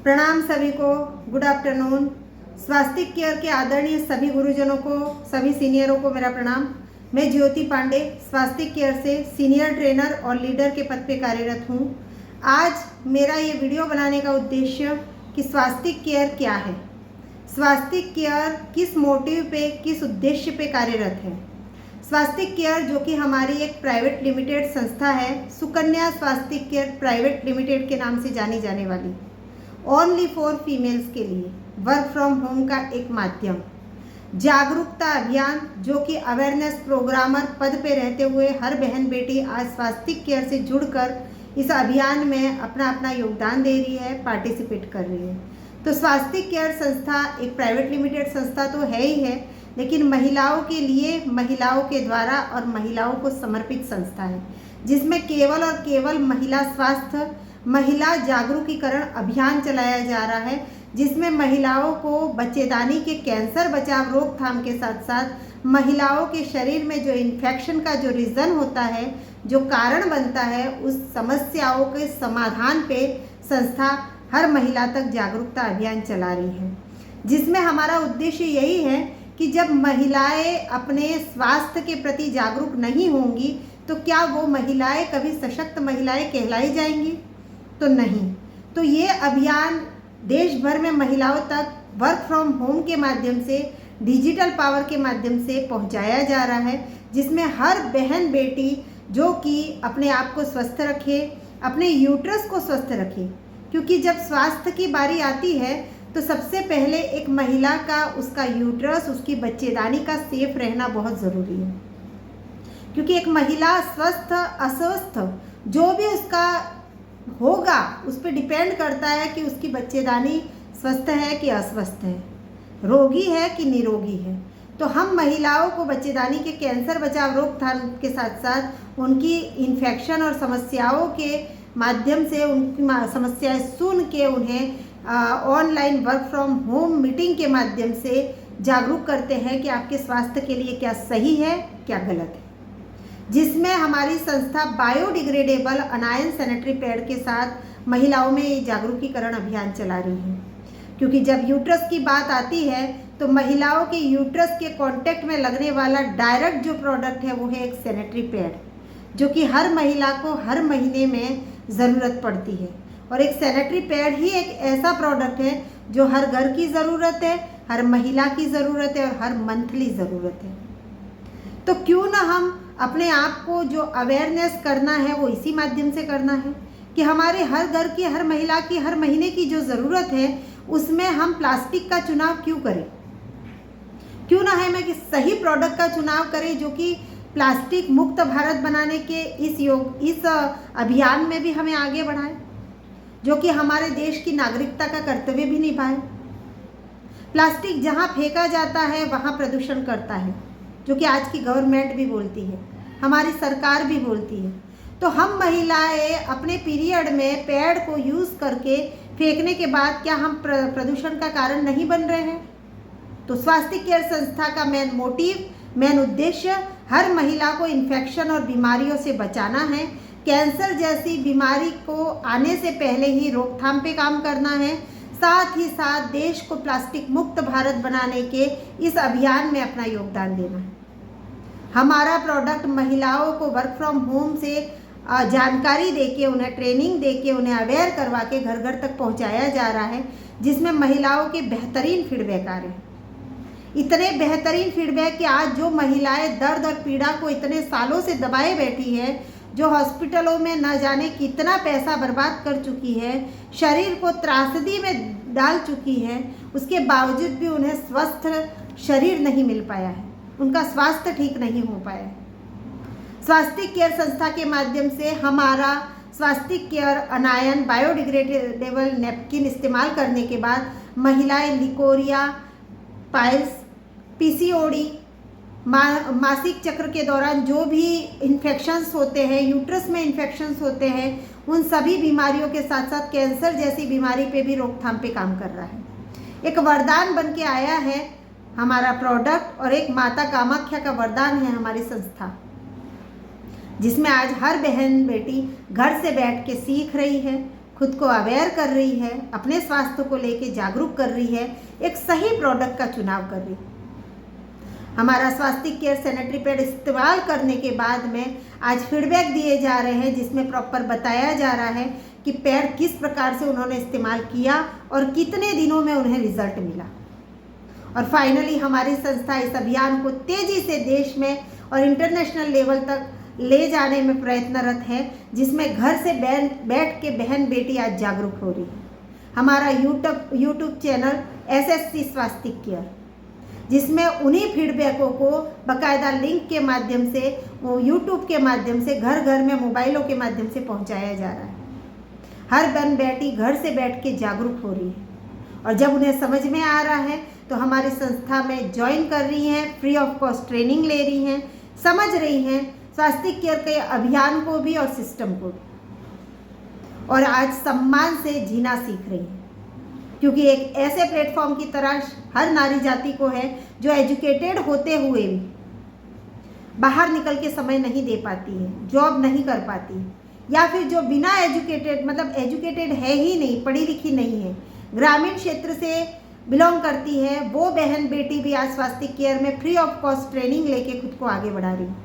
प्रणाम सभी को, गुड आफ्टरनून। स्वास्थ्य केयर के आदरणीय सभी गुरुजनों को, सभी सीनियरों को मेरा प्रणाम। मैं ज्योति पांडे स्वास्थ्य केयर से सीनियर ट्रेनर और लीडर के पद पे कार्यरत हूँ। आज मेरा ये वीडियो बनाने का उद्देश्य कि स्वास्थ्य केयर क्या है, स्वास्थ्य केयर किस मोटिव पे, किस उद्देश्य पे कार्यरत है। स्वास्थ्य केयर जो कि हमारी एक प्राइवेट लिमिटेड संस्था है, सुकन्या स्वास्थ्य केयर प्राइवेट लिमिटेड के नाम से जानी जाने वाली, ओनली फॉर फीमेल्स के लिए वर्क फ्रॉम होम का एक माध्यम, जागरूकता अभियान जो कि अवेयरनेस प्रोग्रामर पद पे रहते हुए हर बहन बेटी आज स्वास्थ्य केयर से जुड़कर इस अभियान में अपना अपना योगदान दे रही है, पार्टिसिपेट कर रही है। तो स्वास्थ्य केयर संस्था एक प्राइवेट लिमिटेड संस्था तो है ही है, लेकिन महिलाओं के लिए, महिलाओं के द्वारा और महिलाओं को समर्पित संस्था है, जिसमें केवल और केवल महिला स्वास्थ्य, महिला जागरूकीकरण अभियान चलाया जा रहा है, जिसमें महिलाओं को बच्चेदानी के कैंसर बचाव रोकथाम के साथ साथ महिलाओं के शरीर में जो इन्फेक्शन का जो रीज़न होता है, जो कारण बनता है, उस समस्याओं के समाधान पे संस्था हर महिला तक जागरूकता अभियान चला रही है, जिसमें हमारा उद्देश्य यही है कि जब महिलाएं अपने स्वास्थ्य के प्रति जागरूक नहीं होंगी तो क्या वो महिलाएं कभी सशक्त महिलाएं कहलाई जाएंगी? तो नहीं। तो ये अभियान देश भर में महिलाओं तक वर्क फ्रॉम होम के माध्यम से, डिजिटल पावर के माध्यम से पहुंचाया जा रहा है, जिसमें हर बहन बेटी जो कि अपने आप को स्वस्थ रखे, अपने यूट्रस को स्वस्थ रखे, क्योंकि जब स्वास्थ्य की बारी आती है तो सबसे पहले एक महिला का, उसका यूट्रस, उसकी बच्चेदानी का सेफ रहना बहुत ज़रूरी है। क्योंकि एक महिला स्वस्थ अस्वस्थ जो भी उसका होगा उस पर डिपेंड करता है कि उसकी बच्चेदानी स्वस्थ है कि अस्वस्थ है, रोगी है कि निरोगी है। तो हम महिलाओं को बच्चेदानी के कैंसर बचाव रोकथाम के साथ साथ उनकी इन्फेक्शन और समस्याओं के माध्यम से, उनकी समस्याएं सुन के उन्हें online work from home meeting के माध्यम से जागरूक करते हैं कि आपके स्वास्थ्य के लिए क्या सही है, क्या गलत है, जिसमें हमारी संस्था बायोडिग्रेडेबल अनायन सैनिटरी पैड के साथ महिलाओं में ये जागरूकीकरण अभियान चला रही है। क्योंकि जब यूट्रस की बात आती है तो महिलाओं के यूट्रस के कांटेक्ट में लगने वाला डायरेक्ट जो प्रोडक्ट है वो है एक सैनिटरी पैड, जो कि हर महिला को हर महीने में ज़रूरत पड़ती है। और एक सैनिटरी पैड ही एक ऐसा प्रोडक्ट है जो हर घर की ज़रूरत है, हर महिला की ज़रूरत है और हर मंथली ज़रूरत है। तो क्यों ना हम अपने आप को जो अवेयरनेस करना है वो इसी माध्यम से करना है कि हमारे हर घर की, हर महिला की हर महीने की जो ज़रूरत है उसमें हम प्लास्टिक का चुनाव क्यों करें? क्यों ना है मैं कि सही प्रोडक्ट का चुनाव करें जो कि प्लास्टिक मुक्त भारत बनाने के इस अभियान में भी हमें आगे बढ़ाए, जो कि हमारे देश की नागरिकता का कर्तव्य भी निभाए। प्लास्टिक जहाँ फेंका जाता है वहाँ प्रदूषण करता है, जो कि आज की गवर्नमेंट भी बोलती है, हमारी सरकार भी बोलती है। तो हम महिलाएं अपने पीरियड में पैड को यूज़ करके फेंकने के बाद क्या हम प्रदूषण का कारण नहीं बन रहे हैं? तो स्वास्थ्य केयर संस्था का मेन मोटिव, मेन उद्देश्य हर महिला को इन्फेक्शन और बीमारियों से बचाना है, कैंसर जैसी बीमारी को आने से पहले ही रोकथाम पे काम करना है, साथ ही साथ देश को प्लास्टिक मुक्त भारत बनाने के इस अभियान में अपना योगदान देना है। हमारा प्रोडक्ट महिलाओं को वर्क फ्रॉम होम से जानकारी देके, उन्हें ट्रेनिंग देके, उन्हें अवेयर करवा के घर घर तक पहुंचाया जा रहा है, जिसमें महिलाओं के बेहतरीन फीडबैक आ रहे हैं। इतने बेहतरीन फीडबैक कि आज जो महिलाएं दर्द और पीड़ा को इतने सालों से दबाए बैठी है, जो हॉस्पिटलों में न जाने कितना पैसा बर्बाद कर चुकी है, शरीर को त्रासदी में डाल चुकी है, उसके बावजूद भी उन्हें स्वस्थ शरीर नहीं मिल पाया है, उनका स्वास्थ्य ठीक नहीं हो पाया है। स्वास्थ्य केयर संस्था के माध्यम से हमारा स्वास्थ्य केयर अनायन बायोडिग्रेडेबल नैपकिन इस्तेमाल करने के बाद महिलाएं लिकोरिया, पाइल्स, पीसीओडी, मासिक चक्र के दौरान जो भी इन्फेक्शंस होते हैं, यूट्रस में इन्फेक्शंस होते हैं, उन सभी बीमारियों के साथ साथ कैंसर जैसी बीमारी पे भी रोकथाम पे काम कर रहा है। एक वरदान बन के आया है हमारा प्रोडक्ट, और एक माता कामाख्या का वरदान है हमारी संस्था, जिसमें आज हर बहन बेटी घर से बैठ के सीख रही है, खुद को अवेयर कर रही है, अपने स्वास्थ्य को लेके जागरूक कर रही है, एक सही प्रोडक्ट का चुनाव कर रही है। हमारा स्वास्तिक केयर सैनिटरी पैड इस्तेमाल करने के बाद में आज फीडबैक दिए जा रहे हैं, जिसमें प्रॉपर बताया जा रहा है कि पैड किस प्रकार से उन्होंने इस्तेमाल किया और कितने दिनों में उन्हें रिजल्ट मिला। और फाइनली हमारी संस्था इस अभियान को तेजी से देश में और इंटरनेशनल लेवल तक ले जाने में प्रयत्नरत है, जिसमें घर से बैठ के बहन बेटी आज जागरूक हो रही है। हमारा यूट्यूब चैनल SSC स्वास्तिक केयर, जिसमें उन्हीं फीडबैकों को बकायदा लिंक के माध्यम से, वो यूट्यूब के माध्यम से घर घर में मोबाइलों के माध्यम से पहुंचाया जा रहा है। हर बहन बेटी घर से बैठ के जागरूक हो रही है और जब उन्हें समझ में आ रहा है तो हमारी संस्था में ज्वाइन कर रही हैं, फ्री ऑफ कॉस्ट ट्रेनिंग ले रही हैं, समझ रही हैं स्वास्तिक केयर के अभियान को भी और सिस्टम को भी, और आज सम्मान से जीना सीख रही हैं। क्योंकि एक ऐसे प्लेटफॉर्म की तलाश हर नारी जाति को है जो एजुकेटेड होते हुए भी बाहर निकल के समय नहीं दे पाती है, जॉब नहीं कर पाती है, या फिर जो बिना एजुकेटेड, मतलब एजुकेटेड है ही नहीं, पढ़ी लिखी नहीं है, ग्रामीण क्षेत्र से बिलोंग करती है, वो बहन बेटी भी आज स्वास्तिक केयर में फ्री ऑफ कॉस्ट ट्रेनिंग लेके खुद को आगे बढ़ा रही है।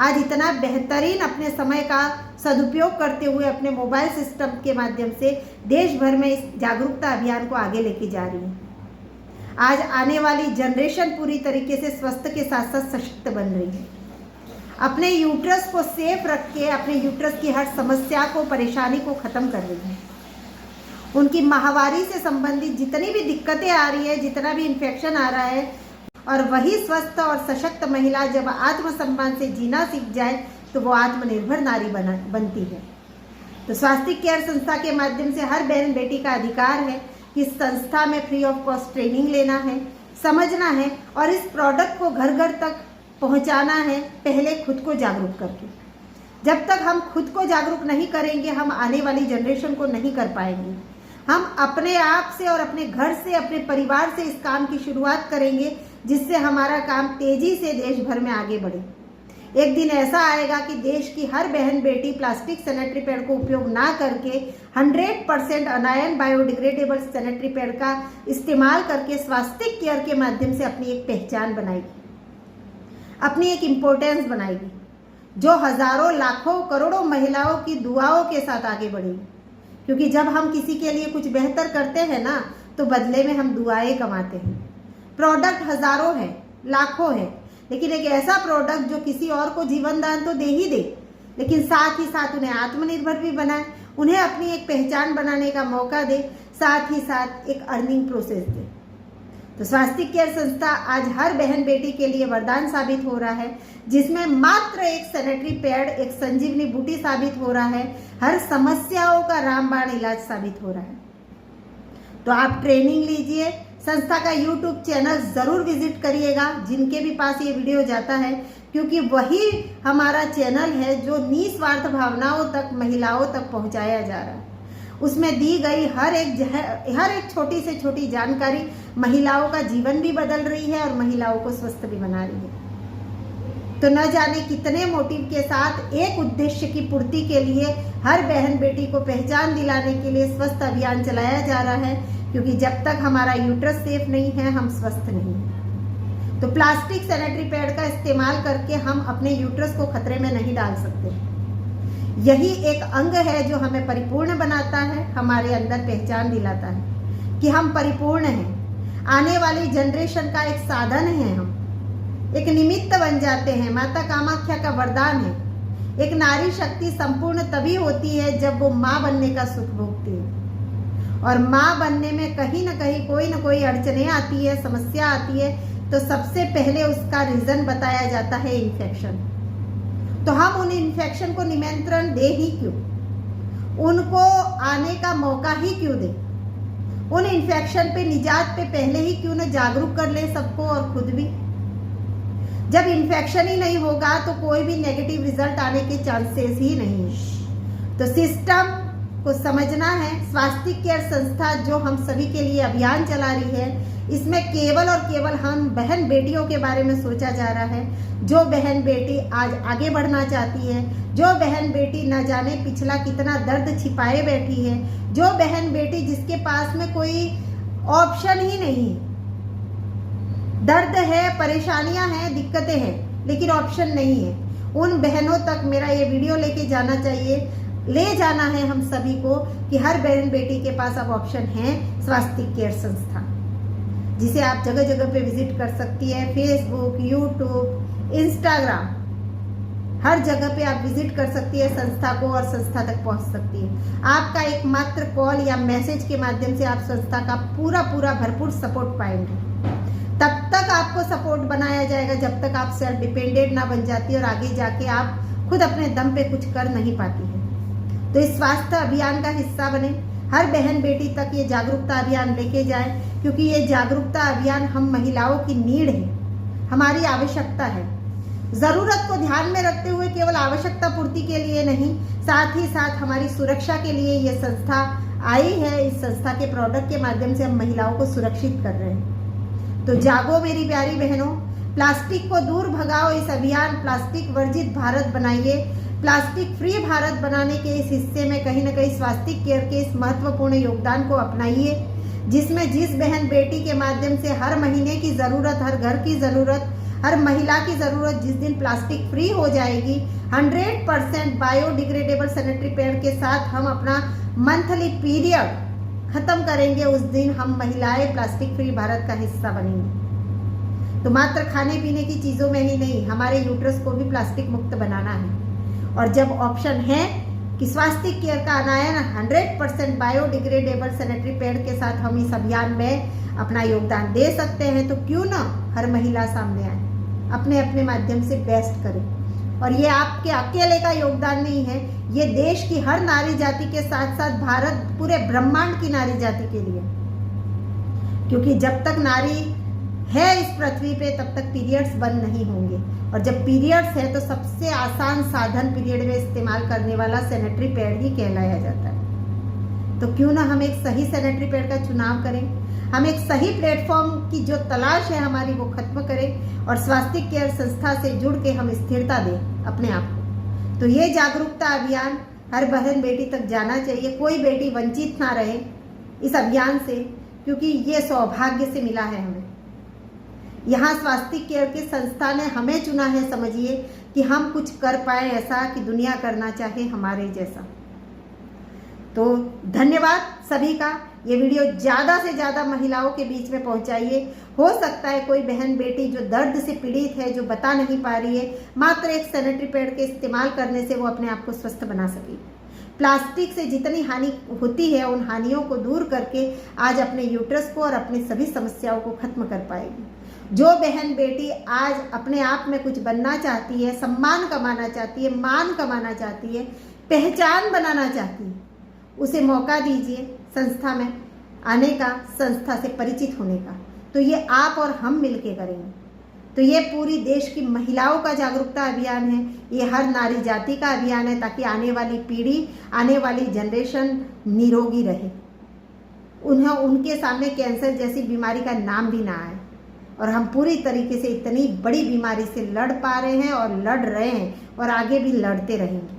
आज इतना बेहतरीन अपने समय का सदुपयोग करते हुए अपने मोबाइल सिस्टम के माध्यम से देश भर में इस जागरूकता अभियान को आगे लेके जा रही है। आज आने वाली जनरेशन पूरी तरीके से स्वस्थ के साथ साथ सशक्त बन रही है। अपने यूट्रस को सेफ रख के अपने यूट्रस की हर समस्या को, परेशानी को ख़त्म कर रही है। उनकी माहवारी से संबंधित जितनी भी दिक्कतें आ रही है, जितना भी इन्फेक्शन आ रहा है, और वही स्वस्थ और सशक्त महिला जब आत्मसम्मान से जीना सीख जाए तो वो आत्मनिर्भर नारी बनती है। तो स्वास्तिक केयर संस्था के माध्यम से हर बहन बेटी का अधिकार है कि इस संस्था में फ्री ऑफ कॉस्ट ट्रेनिंग लेना है, समझना है और इस प्रोडक्ट को घर घर तक पहुंचाना है, पहले खुद को जागरूक करके। जब तक हम खुद को जागरूक नहीं करेंगे, हम आने वाली जनरेशन को नहीं कर पाएंगे। हम अपने आप से और अपने घर से, अपने परिवार से इस काम की शुरुआत करेंगे, जिससे हमारा काम तेजी से देश भर में आगे बढ़े। एक दिन ऐसा आएगा कि देश की हर बहन बेटी प्लास्टिक सैनिटरी पैड को उपयोग ना करके 100% अनायन बायोडिग्रेडेबल सैनिटरी पैड का इस्तेमाल करके स्वास्तिक केयर के माध्यम से अपनी एक पहचान बनाएगी, अपनी एक इम्पोर्टेंस बनाएगी, जो हजारों, लाखों, करोड़ों महिलाओं की दुआओं के साथ आगे बढ़ेगी। क्योंकि जब हम किसी के लिए कुछ बेहतर करते हैं ना, तो बदले में हम दुआएं कमाते हैं। प्रोडक्ट हजारों है, लाखों है, लेकिन एक ऐसा प्रोडक्ट जो किसी और को जीवन दान तो दे ही दे, लेकिन साथ ही साथ उन्हें आत्मनिर्भर भी बनाए, उन्हें अपनी एक पहचान बनाने का मौका दे, साथ ही साथ एक अर्निंग प्रोसेस दे। तो स्वास्तिक केयर संस्था आज हर बहन बेटी के लिए वरदान साबित हो रहा है, जिसमें मात्र एक सैनिटरी पैड एक संजीवनी बूटी साबित हो रहा है, हर समस्याओं का रामबाण इलाज साबित हो रहा है। तो आप ट्रेनिंग लीजिए, संस्था का यूट्यूब चैनल ज़रूर विजिट करिएगा, जिनके भी पास ये वीडियो जाता है, क्योंकि वही हमारा चैनल है जो निस्वार्थ भावनाओं तक, महिलाओं तक पहुंचाया जा रहा है। उसमें दी गई हर एक छोटी से छोटी जानकारी महिलाओं का जीवन भी बदल रही है और महिलाओं को स्वस्थ भी बना रही है। तो न जाने कितने मोटिव के साथ एक उद्देश्य की पूर्ति के लिए हर बहन बेटी को पहचान दिलाने के लिए स्वस्थ अभियान चलाया जा रहा है, क्योंकि जब तक हमारा यूट्रस सेफ नहीं है, हम स्वस्थ नहीं हैं। तो प्लास्टिक सैनिटरी पैड का इस्तेमाल करके हम अपने यूट्रस को खतरे में नहीं डाल सकते। यही एक अंग है जो हमें परिपूर्ण बनाता है, हमारे अंदर पहचान दिलाता है कि हम परिपूर्ण हैं। आने वाली जनरेशन का एक साधन है, हम एक निमित्त बन जाते हैं। माता कामाख्या का वरदान है, एक नारी शक्ति संपूर्ण तभी होती है जब वो माँ बनने का सुख भोगती है। और माँ बनने में कहीं ना कहीं कोई ना कोई अड़चने आती है, समस्या आती है, तो सबसे पहले उसका रीजन बताया जाता है इन्फेक्शन। तो हम उन इन्फेक्शन को नियंत्रण दे ही क्यों, उनको आने का मौका ही क्यों दे, उन इन्फेक्शन पे निजात पे पहले ही क्यों न जागरूक कर ले सबको और खुद भी। जब इन्फेक्शन ही नहीं होगा तो कोई भी नेगेटिव रिजल्ट आने के चांसेस ही नहीं है। तो सिस्टम को समझना है, स्वास्थ्य केयर संस्था जो हम सभी के लिए अभियान चला रही है, इसमें केवल और केवल हम बहन बेटियों के बारे में सोचा जा रहा है। जो बहन बेटी आज आगे बढ़ना चाहती है, जो बहन बेटी न जाने पिछला कितना दर्द छिपाए बैठी है, जो बहन बेटी जिसके पास में कोई ऑप्शन ही नहीं, दर्द है, परेशानियां हैं, दिक्कतें हैं, लेकिन ऑप्शन नहीं है, उन बहनों तक मेरा ये वीडियो लेके जाना चाहिए। ले जाना है हम सभी को कि हर बहन बेटी के पास अब ऑप्शन है स्वास्थ्य केयर संस्था, जिसे आप जगह जगह पे विजिट कर सकती है। फेसबुक, यूट्यूब, इंस्टाग्राम, हर जगह पे आप विजिट कर सकती है संस्था को और संस्था तक पहुंच सकती है। आपका एकमात्र कॉल या मैसेज के माध्यम से आप संस्था का पूरा भरपूर सपोर्ट पाएंगे। तब तक आपको सपोर्ट बनाया जाएगा जब तक आप सेल्फ डिपेंडेंट ना बन जाती और आगे जाके आप खुद अपने दम पे कुछ कर नहीं पाती है। तो इस स्वास्थ्य अभियान का हिस्सा बने, हर बहन बेटी तक ये जागरूकता अभियान लेके जाए, क्योंकि ये जागरूकता अभियान हम महिलाओं की नीड है, हमारी आवश्यकता है। जरूरत को ध्यान में रखते हुए केवल आवश्यकता पूर्ति के लिए नहीं, साथ ही साथ हमारी सुरक्षा के लिए ये संस्था आई है। इस संस्था के प्रोडक्ट के माध्यम से हम महिलाओं को सुरक्षित कर रहे हैं। तो जागो मेरी प्यारी बहनों, प्लास्टिक को दूर भगाओ। इस अभियान प्लास्टिक वर्जित भारत बनाइए, प्लास्टिक फ्री भारत बनाने के इस हिस्से में कहीं ना कहीं स्वास्थ्य केयर के इस महत्वपूर्ण योगदान को अपनाइए, जिसमें जिस बहन बेटी के माध्यम से हर महीने की ज़रूरत, हर घर की ज़रूरत, हर महिला की ज़रूरत जिस दिन प्लास्टिक फ्री हो जाएगी, 100% बायोडिग्रेडेबल सैनिटरी पैड के साथ हम अपना मंथली पीरियड खत्म करेंगे, उस दिन हम महिलाएं प्लास्टिक फ्री भारत का हिस्सा बनेंगे। तो मात्र खाने पीने की चीज़ों में ही नहीं, हमारे यूट्रस को भी प्लास्टिक मुक्त बनाना है। और जब ऑप्शन है कि स्वास्थ्य केयर का अनायन 100% बायोडिग्रेडेबल सैनिटरी पैड के साथ हम इस अभियान में अपना योगदान दे सकते हैं, तो क्यों ना हर महिला सामने आए, अपने अपने माध्यम से बेस्ट करे। और ये आपके अकेले का योगदान नहीं है, ये देश की हर नारी जाति के साथ साथ भारत पूरे ब्रह्मांड की नारी जाति के लिए, क्योंकि जब तक नारी है इस पृथ्वी पे तब तक पीरियड्स बंद नहीं होंगे। और जब पीरियड्स है तो सबसे आसान साधन पीरियड में इस्तेमाल करने वाला सैनिटरी पैड ही कहलाया जाता है। तो क्यों ना हम एक सही सैनिटरी पैड का चुनाव करें, हम एक सही प्लेटफॉर्म की जो तलाश है हमारी वो खत्म करें और स्वास्थ्य केयर संस्था से जुड़ के हम स्थिरता दें अपने आप को। तो ये जागरूकता अभियान हर बहन बेटी तक जाना चाहिए, कोई बेटी वंचित ना रहे इस अभियान से, क्योंकि ये सौभाग्य से मिला है हमें। यहाँ स्वास्थ्य केयर की संस्था ने हमें चुना है, समझिए, कि हम कुछ कर पाए ऐसा कि दुनिया करना चाहे हमारे जैसा। तो धन्यवाद सभी का। ये वीडियो ज़्यादा से ज़्यादा महिलाओं के बीच में पहुंचाइए। हो सकता है कोई बहन बेटी जो दर्द से पीड़ित है, जो बता नहीं पा रही है, मात्र एक सैनिटरी पैड के इस्तेमाल करने से वो अपने आप को स्वस्थ बना सके। प्लास्टिक से जितनी हानि होती है उन हानियों को दूर करके आज अपने यूट्रस को और अपनी सभी समस्याओं को खत्म कर पाएगी। जो बहन बेटी आज अपने आप में कुछ बनना चाहती है, सम्मान कमाना चाहती है, मान कमाना चाहती है, पहचान बनाना चाहती है, उसे मौका दीजिए संस्था में आने का, संस्था से परिचित होने का। तो ये आप और हम मिलके करेंगे। तो ये पूरी देश की महिलाओं का जागरूकता अभियान है, ये हर नारी जाति का अभियान है, ताकि आने वाली पीढ़ी, आने वाली जनरेशन निरोगी रहे, उन्हें उनके सामने कैंसर जैसी बीमारी का नाम भी ना आए। और हम पूरी तरीके से इतनी बड़ी बीमारी से लड़ पा रहे हैं और लड़ रहे हैं और आगे भी लड़ते रहेंगे।